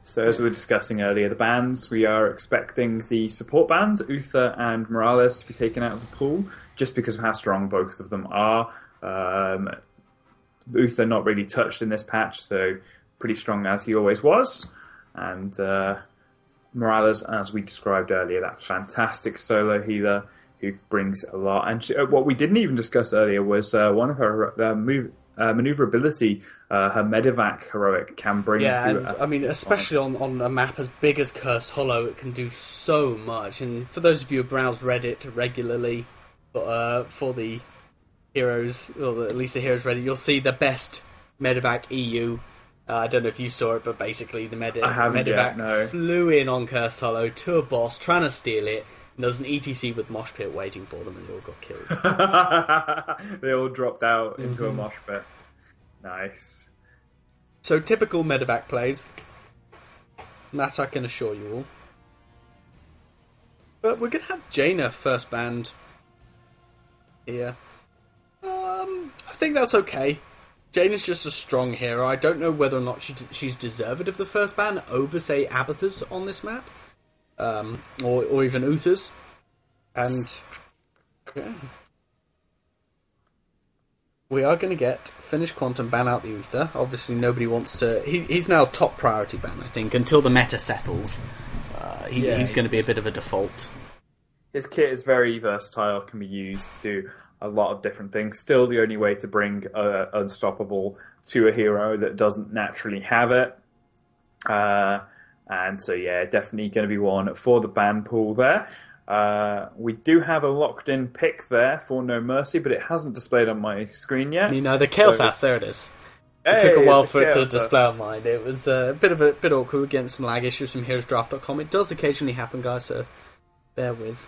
So as we were discussing earlier, the bans, we are expecting the support bans, Uther and Morales, to be taken out of the pool, just because of how strong both of them are. Uther not really touched in this patch, so pretty strong as he always was. And Morales, as we described earlier, that fantastic solo healer who brings a lot. And what we didn't even discuss earlier was one of her maneuverability, her medevac heroic can bring to... especially on a map as big as Cursed Hollow, it can do so much. And for those of you who browse Reddit regularly, for the heroes, or at least the heroes Reddit, you'll see the best medevac EU. I don't know if you saw it, but basically the medevac flew in on Cursed Hollow to a boss, trying to steal it. And there was an ETC with mosh pit waiting for them, and they all got killed. They all dropped out into a mosh pit. Nice. So typical medevac plays. That I can assure you all. But we're going to have Jaina first banned here. I think that's okay. Jaina's just a strong hero. I don't know whether or not she's deserved of the first ban over, say, Abathur's on this map. Or even Uther's. And yeah. We are going to get Finish Quantum, ban out the Uther. Obviously nobody wants to... He's now top priority ban, I think, until the meta settles. He's going to be a bit of a default. His kit is very versatile, can be used to do a lot of different things. Still the only way to bring Unstoppable to a hero that doesn't naturally have it. And so, yeah, definitely going to be one for the ban pool there. We do have a locked-in pick there for noMercy, but it hasn't displayed on my screen yet. You know, the Kael'thas, there it is. It took a while for it to display on mine. It was a bit awkward getting some lag issues from heroesdraft.com. It does occasionally happen, guys, so bear with.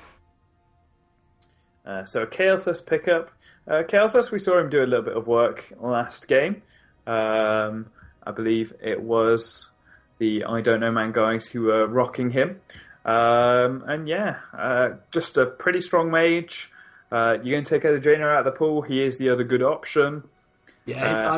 So Kael'thas pickup. Kael'thas, we saw him do a little bit of work last game. I believe it was the I Don't Know Man guys who were rocking him. Just a pretty strong mage. You're going to take the Jaina out of the pool. He is the other good option. Yeah,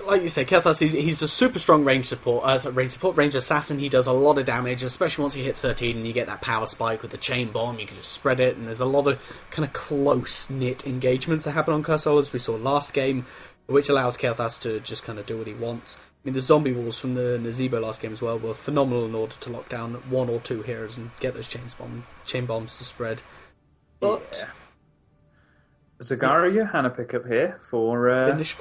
like you say, Kael'thas, he's a super strong range assassin. He does a lot of damage, especially once you hit 13 and you get that power spike with the chain bomb. You can just spread it, and there's a lot of kind of close-knit engagements that happen on Cursed Hollow, as we saw last game, which allows Kael'thas to just kind of do what he wants. I mean, the zombie walls from the Nazebo last game as well were phenomenal in order to lock down one or two heroes and get those chain bombs to spread. But... yeah. Zagara Johanna pickup here for Finish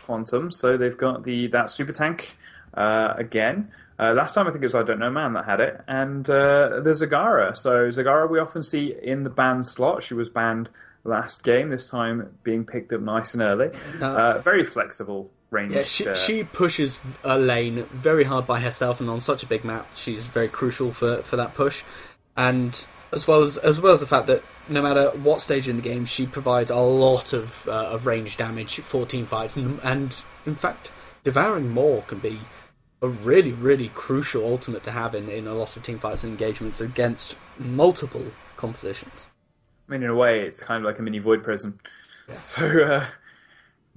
Quantum. So they've got that super tank again. Last time I think it was I Don't Know Man that had it, and the Zagara. So Zagara we often see in the banned slot. She was banned last game. This time being picked up nice and early. Very flexible range. Yeah, she pushes a lane very hard by herself, and on such a big map, she's very crucial for that push. And as well as the fact that no matter what stage in the game, she provides a lot of range damage for team fights, and in fact, Devouring Maw can be a really, really crucial ultimate to have in a lot of team fights and engagements against multiple compositions. I mean, in a way, it's kind of like a mini Void Prism. Yeah. So,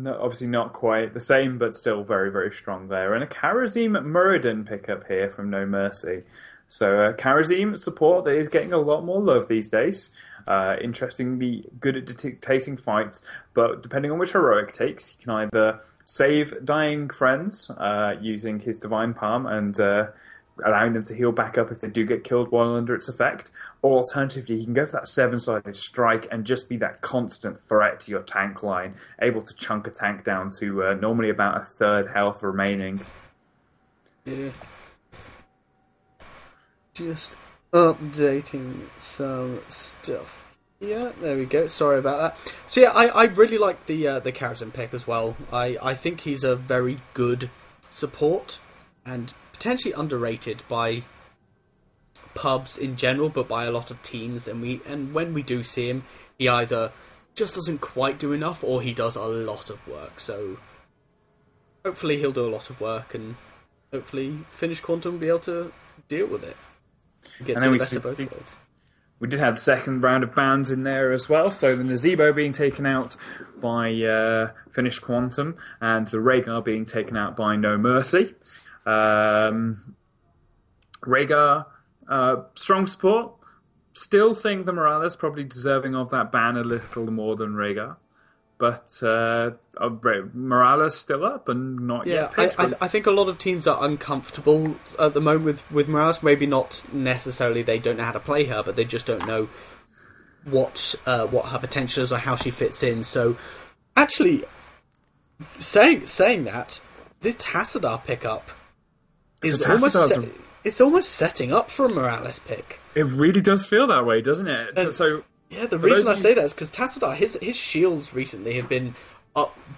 obviously not quite the same, but still very, very strong there. And a Kharazim Muradin pickup here from noMercy. So Kharazim support that is getting a lot more love these days. Interestingly good at dictating fights, but depending on which heroic takes, he can either save dying friends using his Divine Palm and allowing them to heal back up if they do get killed while under its effect, or alternatively he can go for that 7-sided strike and just be that constant threat to your tank line, able to chunk a tank down to normally about a third health remaining. Yeah. Just updating some stuff. Yeah, there we go. Sorry about that. So yeah, I really like the Kharazim pick as well. I think he's a very good support and potentially underrated by pubs in general, but by a lot of teams. And when we do see him, he either just doesn't quite do enough, or he does a lot of work. So hopefully he'll do a lot of work, and hopefully Finish Quantum will be able to deal with it. And then we did have the second round of bans in there as well. So the Nazebo being taken out by Finish Quantum, and the Rhaegar being taken out by noMercy. Rhaegar, strong support. Still think the Morales probably deserving of that ban a little more than Rhaegar. But Morales still up and not yet picked. I think a lot of teams are uncomfortable at the moment with Morales. Maybe not necessarily they don't know how to play her, but they just don't know what her potential is or how she fits in. So, actually, saying that, the Tassadar pickup is it's almost setting up for a Morales pick. It really does feel that way, doesn't it? So. Yeah, the reason I say that is because Tassadar, his shields recently have been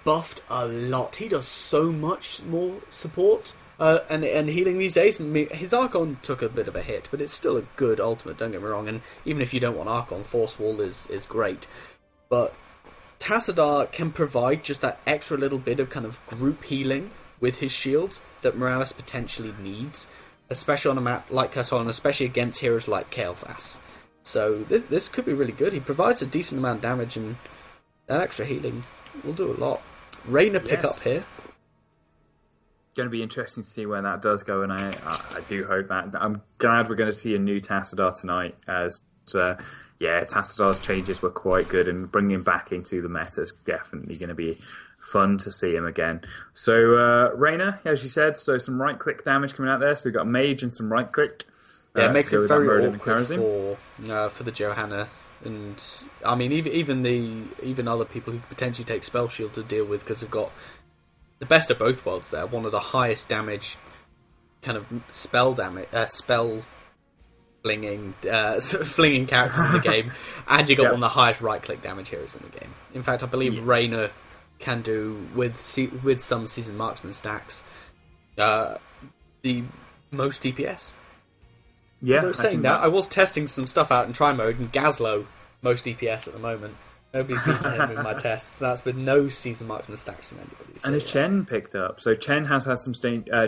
buffed a lot. He does so much more support and healing these days. His Archon took a bit of a hit, but it's still a good ultimate, don't get me wrong. And even if you don't want Archon, Force Wall is great. But Tassadar can provide just that extra little bit of kind of group healing with his shields that Morales potentially needs, especially on a map like Curse, and especially against heroes like Kael'thas. So this could be really good. He provides a decent amount of damage, and that extra healing will do a lot. Reyna pick up here. Going to be interesting to see where that does go, and I do hope that. I'm glad we're going to see a new Tassadar tonight, as Tassadar's changes were quite good, and bringing him back into the meta is definitely going to be fun to see him again. So Reyna, as you said, so some right-click damage coming out there. So we've got Mage and some right-click. Yeah, it makes it very awkward for the Johanna, and I mean even other people who could potentially take Spell Shield to deal with, because we've got the best of both worlds there. One of the highest damage kind of spell flinging characters in the game, and you got one of the highest right click damage heroes in the game. In fact, I believe Reyna can do with some seasoned marksman stacks the most DPS. Yeah, although saying that, I was testing some stuff out in try mode, and Gazlo most DPS at the moment. Nobody's beaten him in my tests. That's with no season marksman stacks from anybody. So, and as Chen picked up, so Chen has had some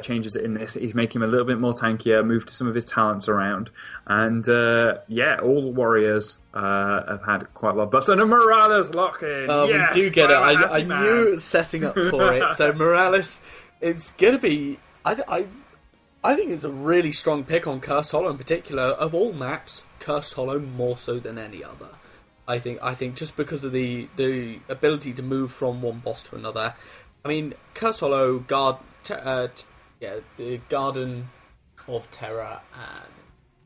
changes in this. He's making him a little bit more tankier, moved some of his talents around, and all the warriors have had quite a lot of buffs. And a Morales lock-in. Yes, we do get it. I knew it was setting up for it. So Morales, it's going to be. I think it's a really strong pick on Cursed Hollow in particular. Of all maps, Cursed Hollow more so than any other. I think just because of the ability to move from one boss to another. I mean, Cursed Hollow, the Garden of Terror and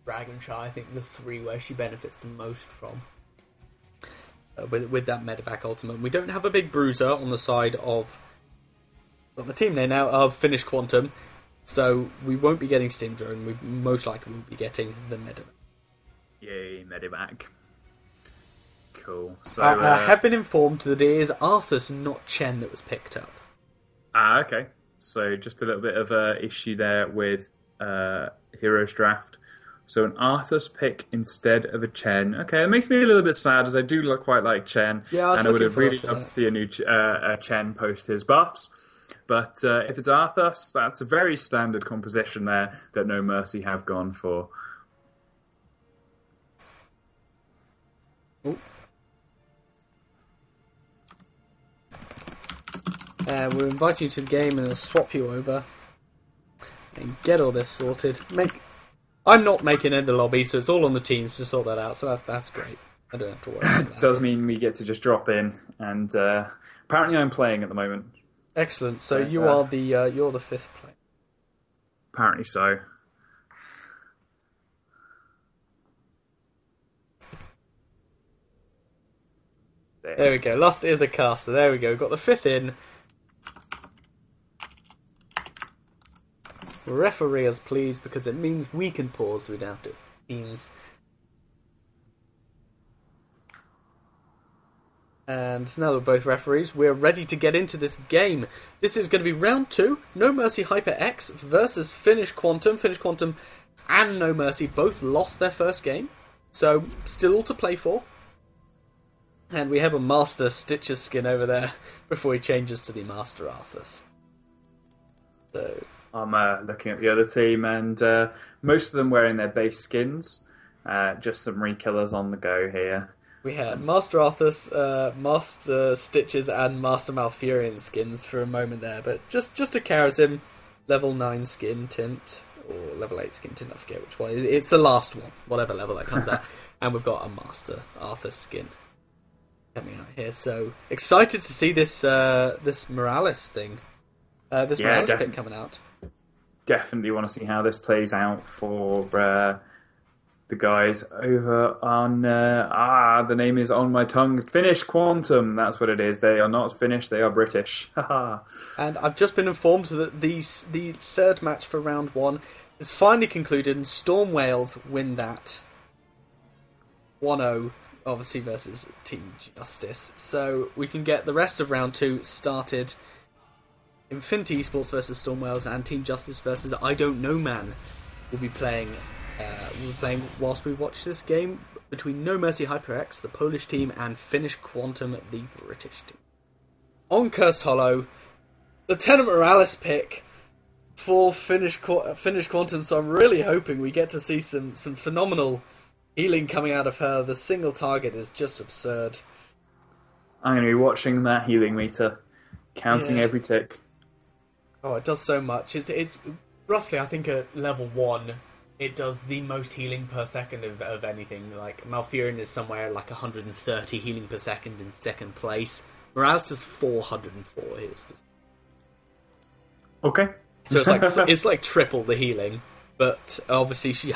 Dragonshire, I think the three where she benefits the most from. With that medevac ultimate. We don't have a big bruiser on the side of the team there now of Finish Quantum. So we won't be getting Stimdra, and we most likely will be getting the Medivac. Yay, Medivac. Cool. So I have been informed that it is Arthas, not Chen, that was picked up. Okay. So just a little bit of an issue there with Heroes Draft. So an Arthas pick instead of a Chen. Okay, it makes me a little bit sad, as I do quite like Chen. Yeah, and I would have really loved to see a new Chen post his buffs. But if it's Arthas, that's a very standard composition there that noMercy have gone for. We'll invite you to the game and we'll swap you over and get all this sorted. I'm not making it in the lobby, so it's all on the teams to sort that out, so that's great. I don't have to worry about that. Does mean we get to just drop in, and apparently I'm playing at the moment. Excellent. So you're the fifth player. Apparently so. There we go. Lust is a caster. There we go. Got the fifth in. Referee us, please, because it means we can pause. So we don't have to. Teams. And now we're both referees, we're ready to get into this game. This is going to be round 2. noMercy HyperX versus Finish Quantum. Finish Quantum and noMercy both lost their first game, so still all to play for. And we have a Master Stitches skin over there before he changes to the Master Arthas. So I'm looking at the other team, and most of them wearing their base skins. Just some rekillers on the go here. We had Master Arthas, Master Stitches, and Master Malfurion skins for a moment there, but just a Karazim level 9 skin tint or level 8 skin tint, I forget which one. It's the last one, whatever level that comes out. And we've got a Master Arthur skin coming out here. So excited to see this Morales thing. Morales pick coming out. Definitely want to see how this plays out for the guys over on the name is on my tongue. Finish Quantum. That's what it is. They are not Finnish. They are British. And I've just been informed that the third match for round 1 is finally concluded, and Storm Wales win that 1-0, obviously versus Team Justice. So we can get the rest of round 2 started. Infinity eSports versus Storm Wales and Team Justice versus I Don't Know Man will be playing. Whilst we watch this game between noMercy HyperX, the Polish team, and Finish Quantum, the British team. On Cursed Hollow, Lieutenant Morales pick for Finish Quantum. So I'm really hoping we get to see some phenomenal healing coming out of her. The single target is just absurd. I'm going to be watching that healing meter, counting every tick. Oh, it does so much. It's roughly, I think, at level 1, it does the most healing per second of anything. Like, Malfurion is somewhere like 130 healing per second in second place. Morales is 404 heals. Okay. So it's like triple the healing. But obviously she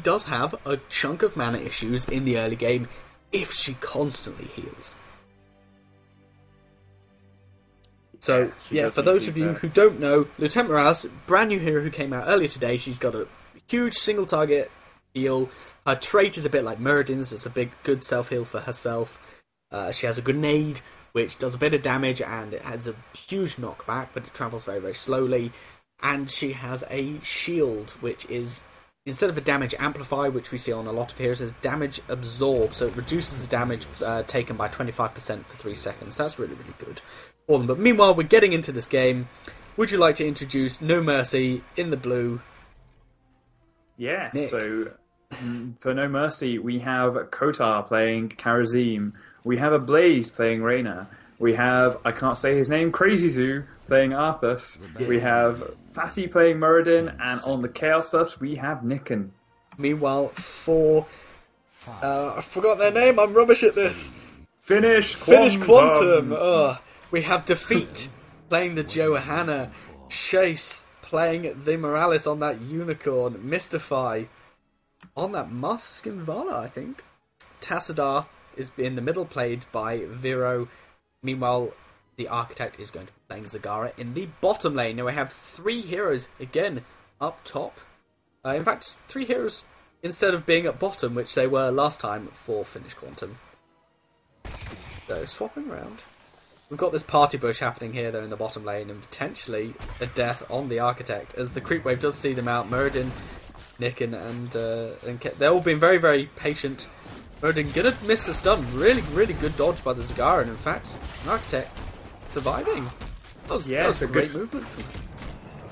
does have a chunk of mana issues in the early game if she constantly heals. So, for those of you who don't know, Lieutenant Morales, brand new hero who came out earlier today, she's got a huge single target heal. Her trait is a bit like Muradin's, it's a good self-heal for herself. She has a grenade, which does a bit of damage, and it has a huge knockback, but it travels very, very slowly. And she has a shield, which is, instead of a damage amplify, which we see on a lot of heroes, is damage absorb, so it reduces the damage taken by 25% for 3 seconds. So that's really, really good. But meanwhile, we're getting into this game. Would you like to introduce noMercy in the blue? Yeah, Nick. So for noMercy, we have Kotar playing Karazim. We have a Blaze playing Reyna. We have, I can't say his name, Crazy Zoo playing Arthas. Yeah. We have Fatty playing Muradin. And on the Chaos Bus, we have Nikken. Meanwhile, for... I forgot their name, I'm rubbish at this. Finish Quantum. We have Defeat playing the Johanna, Chase playing the Morales on that Unicorn, Mystify on that Master Skin Vala, I think. Tassadar is in the middle, played by Vero. Meanwhile, the Architect is going to be playing Zagara in the bottom lane. Now we have 3 heroes, again, up top. In fact, 3 heroes instead of being at bottom, which they were last time for Finish Quantum. So, swapping around. We've got this party bush happening here, though, in the bottom lane, and potentially a death on the Architect, as the creep wave does see them out. Muradin, Nikken, and they're all being very, very patient. Muradin gonna miss the stun. Really, really good dodge by the Zagara, and in fact, Architect surviving. That was a great movement.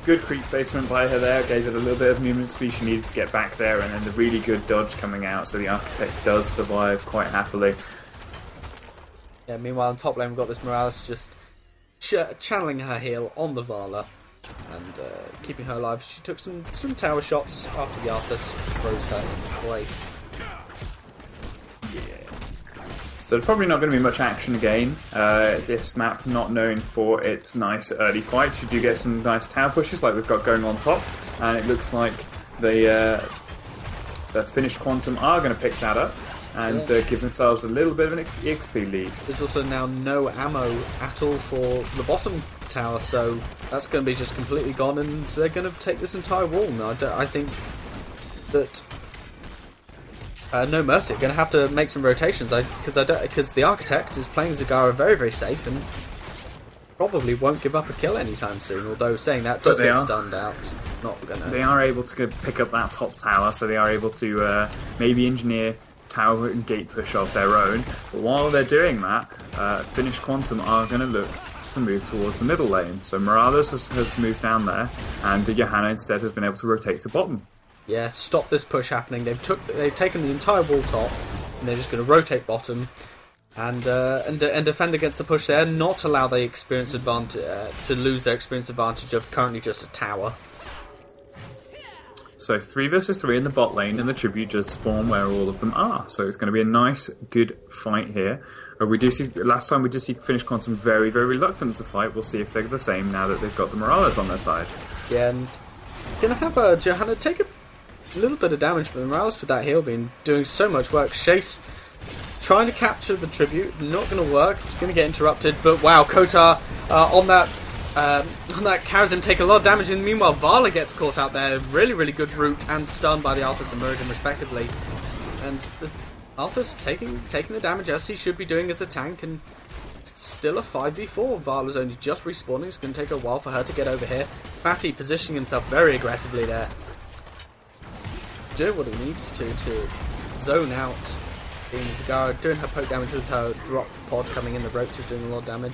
Good creep placement by her there, gave it a little bit of movement speed she needed to get back there, and then the really good dodge coming out, so the Architect does survive quite happily. Yeah, meanwhile, in top lane, we've got this Morales just channeling her heal on the Vala and keeping her alive. She took some tower shots after the Arthas froze her in place. Yeah. So there's probably not going to be much action again. This map not known for its nice early fights. You do get some nice tower pushes like we've got going on top, and it looks like that Finish Quantum are going to pick that up and give themselves a little bit of an XP lead. There's also now no ammo at all for the bottom tower, so that's going to be just completely gone, and they're going to take this entire wall. Now, I think that noMercy are going to have to make some rotations, because the Architect is playing Zagara very, very safe and probably won't give up a kill anytime soon, although saying that does get stunned out. They are able to pick up that top tower, so they are able to maybe engineer tower and gate push of their own, but while they're doing that, Finish Quantum are going to look to move towards the middle lane. So Morales has moved down there, and Johanna instead has been able to rotate to bottom. Yeah, stop this push happening. They've taken the entire wall top, and they're just going to rotate bottom and defend against the push there, not allow the experience advantage to lose their experience advantage of currently just a tower. So 3 versus 3 in the bot lane, and the tribute just spawn where all of them are. So it's going to be a nice, good fight here. We do see last time we did see Finish Quantum very, very reluctant to fight. We'll see if they're the same now that they've got the Morales on their side. Yeah, and gonna have Johanna take a little bit of damage, but Morales with that heal been doing so much work. Chase trying to capture the tribute, not going to work. It's going to get interrupted. But wow, Kotar on that Karazim take a lot of damage, and meanwhile Vala gets caught out there. Really, really good route and stunned by the Arthas and Muradin respectively. And the Arthas taking the damage as he should be doing as a tank, and still a 5v4. Vala's only just respawning. It's going to take a while for her to get over here. Fatty positioning himself very aggressively there, doing what he needs to zone out. Zagara doing her poke damage with her drop pod coming in. The roach is doing a lot of damage.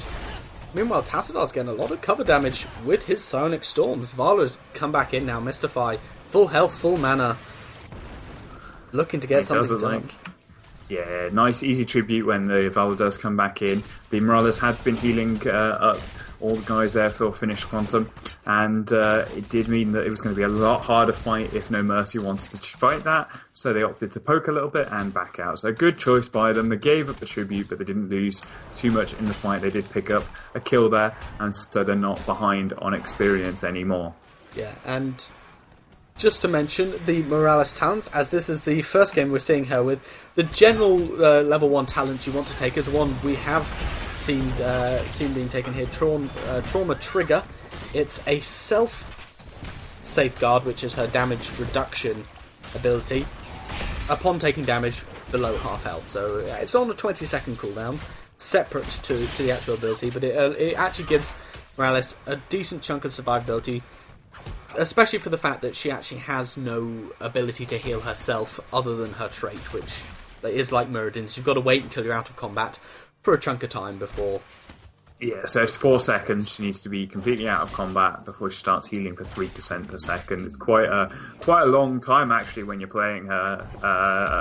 Meanwhile, Tassidar's getting a lot of cover damage with his Psionic Storms. Vala's come back in now, Mystify. Full health, full mana. Looking to get something done. Yeah, nice easy tribute when the Vala does come back in. The Morales had been healing up all the guys there for Finish Quantum, and it did mean that it was going to be a lot harder fight if noMercy wanted to fight that, so they opted to poke a little bit and back out. So a good choice by them. They gave up the tribute, but they didn't lose too much in the fight. They did pick up a kill there, and so they're not behind on experience anymore. Yeah, and just to mention the Morales talents, as this is the first game we're seeing her with, the general level 1 talent you want to take is one we have seen being taken here, Trauma Trigger. It's a self-safeguard, which is her damage reduction ability upon taking damage below half health. So it's on a 20-second cooldown, separate to the actual ability, but it actually gives Morales a decent chunk of survivability, especially for the fact that she actually has no ability to heal herself other than her trait, which is like Muradin's. You've got to wait until you're out of combat for a chunk of time before. Yeah, so it's 4 seconds. She needs to be completely out of combat before she starts healing for 3% per second. It's quite a long time, actually, when you're playing her.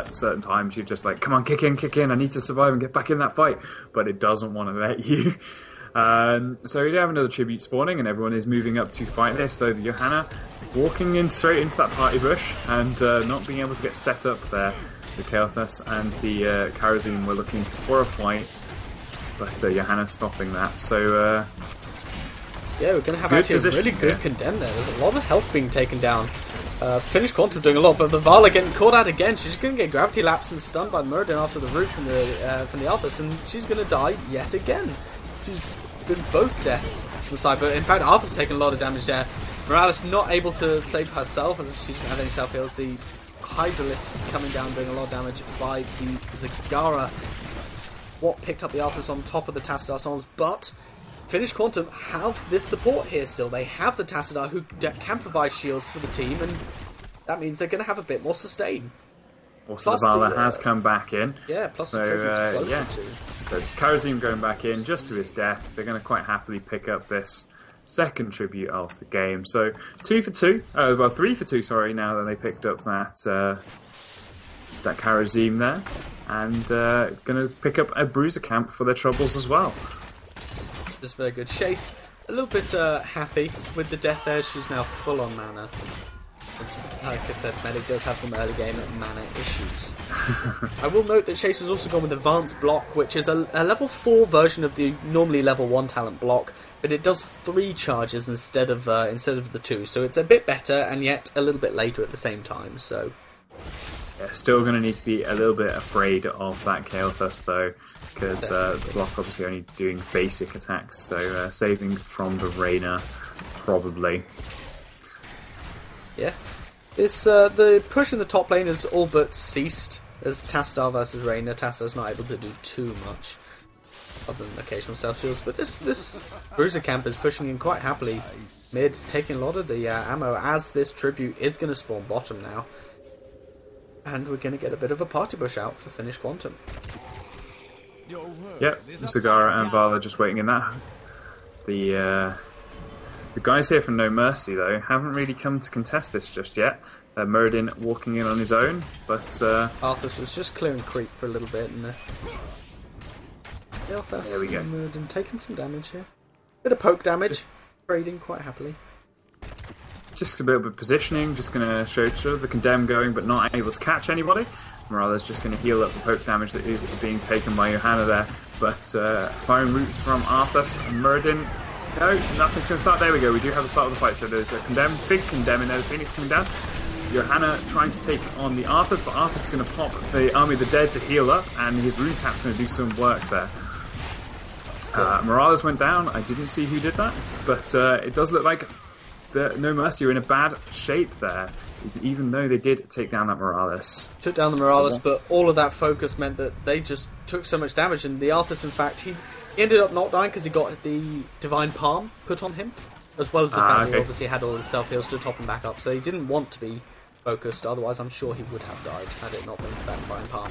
At certain times, you're just like, come on, kick in, I need to survive and get back in that fight. But it doesn't want to let you. So we have another tribute spawning, and everyone is moving up to fight this, though Johanna walking in straight into that party bush and not being able to get set up there. The Kael'thas and the Karazim were looking for a fight, but Johanna stopping that. So yeah, we're going to have actually a really good condemn there. There's a lot of health being taken down. Finish Quantum doing a lot, but the Vala getting caught out again. She's going to get gravity lapsed and stunned by Muradin after the root from the Arthas, and she's going to die yet again. She's been both deaths on the side, but in fact Arthur's taken a lot of damage there. Morales not able to save herself as she doesn't have any self-heals. The Hydralisk coming down doing a lot of damage by the Zagara. What picked up the Arthas on top of the Tassadar Sons, but Finish Quantum have this support here still. They have the Tassadar who can provide shields for the team, and that means they're going to have a bit more sustain. Also, the Vala has come back in. Yeah, plus so, the tribute yeah. So Karazim going back in just to his death. They're going to quite happily pick up this second tribute of the game. So 3 for 2, now that they picked up that Karazim there, and going to pick up a Bruiser Camp for their troubles as well. Just very good. Chase a little bit happy with the death there. She's now full on mana. Like I said, Medic does have some early game mana issues. I will note that Chase has also gone with Advanced Block, which is a level 4 version of the normally level 1 talent block, but it does 3 charges instead of the 2, so it's a bit better and yet a little bit later at the same time. So yeah, still going to need to be a little bit afraid of that Kael'thas though, because the block obviously only doing basic attacks, so saving from the Reyna probably. Yeah. It's the push in the top lane has all but ceased as Tassadar versus Reyna. Tassadar's not able to do too much other than occasional self-shields, but this Bruiser Camp is pushing in quite happily mid, taking a lot of the ammo as this tribute is going to spawn bottom now, and we're going to get a bit of a party bush out for Finish Quantum. Yep, Zagara and Vala just waiting in that. The guys here from noMercy, though, haven't really come to contest this just yet. Muradin walking in on his own, but Arthas was just clearing creep for a little bit, and there we go. Muradin taking some damage here. Bit of poke damage, trading quite happily. just a bit of positioning, just going to show the condemn going, but not able to catch anybody. Morales just going to heal up the poke damage that is being taken by Johanna there. But firing roots from Arthas and Muradin. No, nothing's going to start. There we go. We do have the start of the fight. So there's a condemn, big condemn in there. The Phoenix coming down. Johanna trying to take on the Arthas, but Arthas is going to pop the Army of the Dead to heal up, and his rune tap's going to do some work there. Morales went down. I didn't see who did that, but it does look like noMercy are in a bad shape there, even though they did take down that Morales. Took down the Morales, but all of that focus meant that they just took so much damage, and the Arthas, in fact, he ended up not dying because he got the Divine Palm put on him, as well as the fact that he obviously had all his self-heals to top him back up, so he didn't want to be focused, otherwise I'm sure he would have died had it not been for that Divine Palm.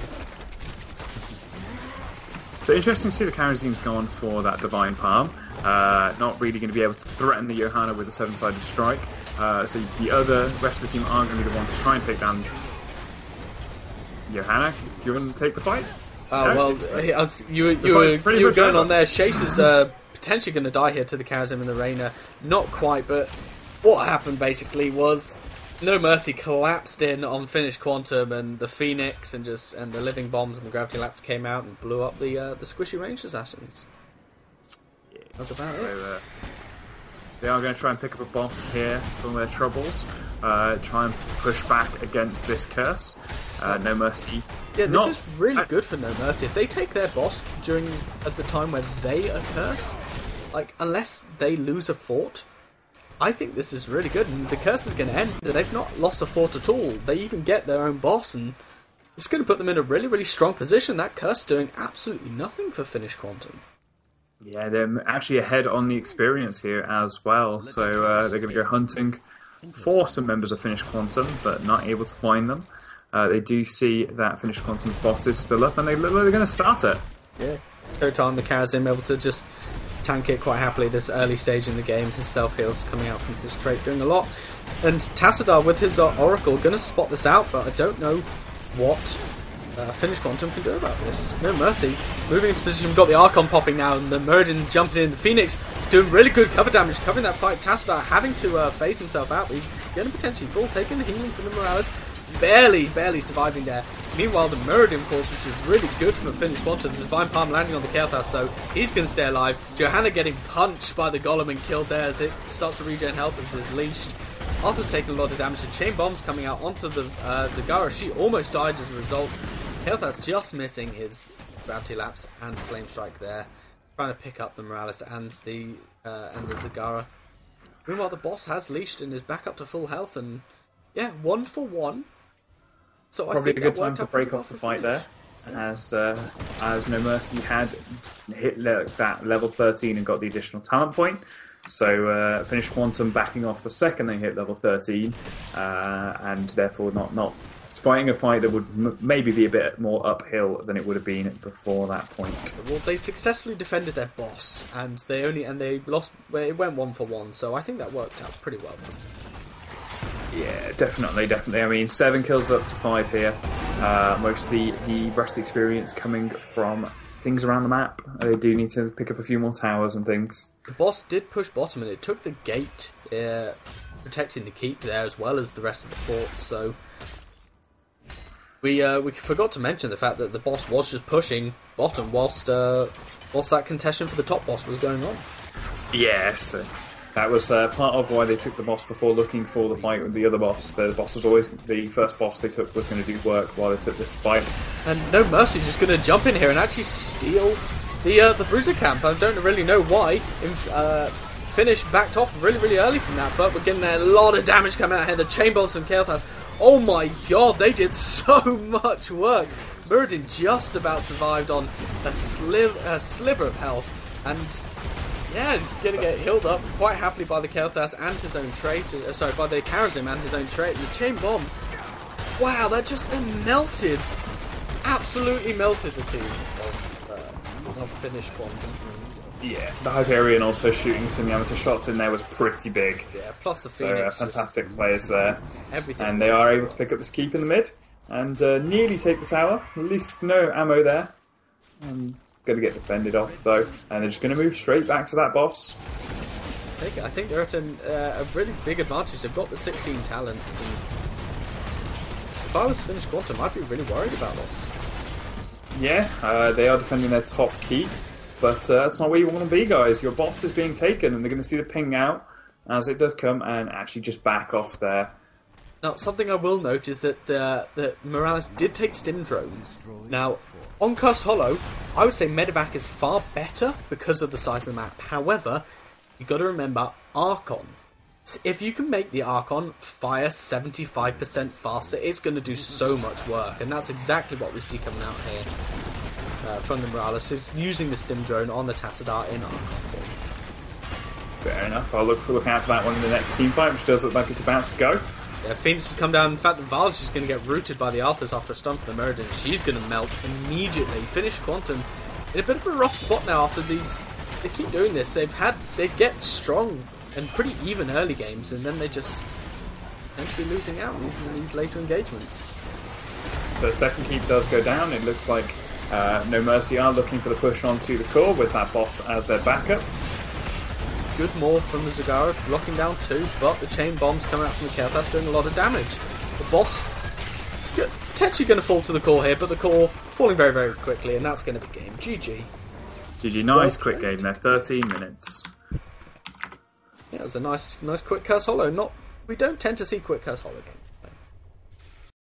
So interesting to see the Kharazim's gone for that Divine Palm. Not really going to be able to threaten the Johanna with a 7-sided strike. So the rest of the team aren't going to be the ones to try and take down Johanna. Do you want to take the fight? You were going on there. Chase is potentially going to die here to the Kharazim and the Reyna. Not quite, but what happened basically was noMercy collapsed in on Finish Quantum, and the Phoenix and the living bombs and the gravity laps came out and blew up the squishy ranged assassins. Yeah. That's about it. They are going to try and pick up a boss here from their troubles. Try and push back against this curse. noMercy. Yeah, this is really good for noMercy. If they take their boss at the time where they are cursed, like unless they lose a fort, I think this is really good, and the curse is going to end. They've not lost a fort at all. They even get their own boss, and it's going to put them in a really, really strong position. That curse doing absolutely nothing for Finish Quantum. Yeah, they're actually ahead on the experience here as well, so they're going to go hunting for some members of Finish Quantum, but not able to find them. They do see that Finish Quantum's boss is still up, and they're going to start it. Yeah, third time the Kharazim able to just tank it quite happily this early stage in the game. His self-heals coming out from his trait doing a lot. And Tassadar with his Oracle going to spot this out, but I don't know what Finish Quantum can do about this. noMercy moving into position. We've got the Archon popping now, and the Muradin jumping in. The Phoenix doing really good cover damage, covering that fight. Tassadar having to phase himself out, but he's going to potentially fall, taking the healing from the Morales. Barely surviving there. Meanwhile, the Muradin falls, which is really good for Finish Quantum. The Divine Palm landing on the Kael'thas, though. He's going to stay alive. Johanna getting punched by the Golem and killed there as it starts to regen health as it's leashed. Arthur's taking a lot of damage. The chain bombs coming out onto the Zagara. She almost died as a result. Kael'thas just missing his gravity lapse and flame strike there. Trying to pick up the Morales and the Zagara. Meanwhile, the boss has leashed and is back up to full health, and yeah, 1 for 1. So probably a good time to break off the fight there, as noMercy had hit that level 13 and got the additional talent point. So Finish Quantum backing off the second they hit level 13, and therefore not fighting a fight that would maybe be a bit more uphill than it would have been before that point. Well, they successfully defended their boss, and they lost. Well, it went 1 for 1, so I think that worked out pretty well for them. Yeah, definitely. I mean, 7 kills up to 5 here. Mostly the rest of the experience coming from things around the map. They do need to pick up a few more towers and things. The boss did push bottom, and it took the gate, protecting the keep there as well as the rest of the fort. So we forgot to mention the fact that the boss was just pushing bottom whilst that contention for the top boss was going on. Yeah, so that was part of why they took the boss before looking for the fight with the other boss. The boss was always the first boss they took was going to do work while they took this fight. And noMercy just going to jump in here and actually steal the Bruiser camp. I don't really know why. Finish backed off really, really early from that, but we're getting a lot of damage coming out here. The chain bolts from Kael'thas. Oh my god, they did so much work. Muradin just about survived on a sliver of health, and yeah, he's going to get healed up quite happily by the Kael'thas and his own trait. By the Kharazim and his own trait. And the chain bomb, wow, that just melted, absolutely melted the team of Finish Quantum. Yeah, the Hyperion also shooting some amateur shots in there was pretty big. Yeah, plus the Phoenix. So fantastic players there. Everything. And they are able to pick up this keep in the mid and nearly take the tower. At least no ammo there. Going to get defended off though, and they're just going to move straight back to that boss. take it. I think they're at a really big advantage. They've got the 16 talents, and if I was Finish Quantum, I'd be really worried about this. Yeah, they are defending their top keep, but that's not where you want to be, guys. Your boss is being taken, and they're going to see the ping out as it does come, and actually just back off there. Now, something I will note is that Morales did take Stim Drone. Now, on Cursed Hollow, I would say Medevac is far better because of the size of the map. However, you've got to remember Archon. If you can make the Archon fire 75% faster, it's going to do so much work, and that's exactly what we see coming out here from the Morales, is using the Stim Drone on the Tassadar in Archon form. Fair enough. I'll look out for that one in the next team fight, which does look like it's about to go. Yeah, Phoenix has come down. In fact, the Valge is going to get rooted by the Arthurs after a stun for the Muradin. She's going to melt immediately. Finish Quantum in a bit of a rough spot now after these. They keep doing this. They get strong and pretty even early games, and then they just tend to be losing out in these later engagements. So second keep does go down. It looks like noMercy are looking for the push onto the core with that boss as their backup. Good morph from the Zagara, blocking down 2, but the chain bombs coming out from the Kel'Thas doing a lot of damage. The boss potentially going to fall to the core here, but the core falling very, very quickly, and that's going to be game. GG. GG, nice quick game there, 13 minutes. Yeah, it was a nice quick Curse Hollow. We don't tend to see quick Curse Hollow games.